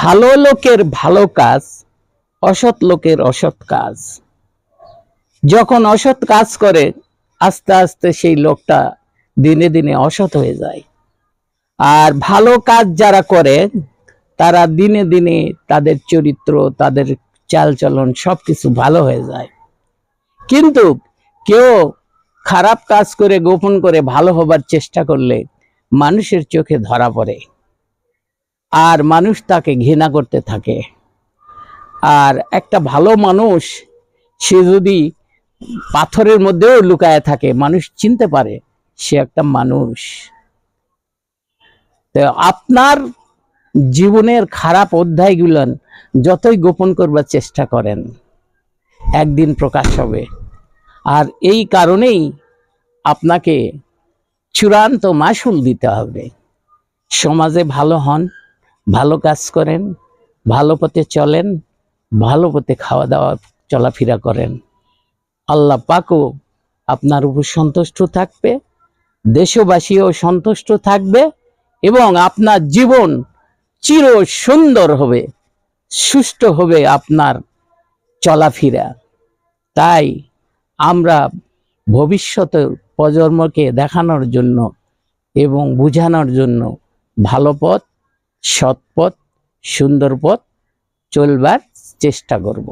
ভালো লোকের ভালো কাজ, অসৎ লোকের অসৎ কাজ। যখন অসৎ কাজ করে আস্তে আস্তে সেই লোকটা দিনে দিনে অসৎ হয়ে যায়। আর ভালো কাজ যারা করে তারা দিনে দিনে তাদের চরিত্র, তাদের চালচলন সবকিছু ভালো হয়ে যায়। কিন্তু কেউ খারাপ কাজ করে গোপন করে ভালো হবার চেষ্টা করলে মানুষের চোখে ধরা পড়ে, আর মানুষ তাকে ঘৃণা করতে থাকে। আর একটা ভালো মানুষ সে যদি পাথরের মধ্যেও লুকায় থাকে, মানুষ চিনতে পারে সে একটা মানুষ। তো আপনার জীবনের খারাপ অধ্যায়গুলো যতই গোপন করবার চেষ্টা করেন, একদিন প্রকাশ হবে। আর এই কারণেই আপনাকে চূড়ান্ত মাসুল দিতে হবে। সমাজে ভালো হন, ভালো কাজ করেন, ভালো পথে চলেন, ভালো পথে খাওয়া দাওয়া চলাফেরা করেন। আল্লাহ পাকও আপনার উপর সন্তুষ্ট থাকবে, দেশবাসীও সন্তুষ্ট থাকবে, এবং আপনার জীবন চির সুন্দর হবে, সুষ্ঠু হবে আপনার চলাফেরা। তাই আমরা ভবিষ্যতের প্রজন্মকে দেখানোর জন্য এবং বোঝানোর জন্য ভালো পথ, সৎ পথ, সুন্দর পথ চলবার চেষ্টা করব।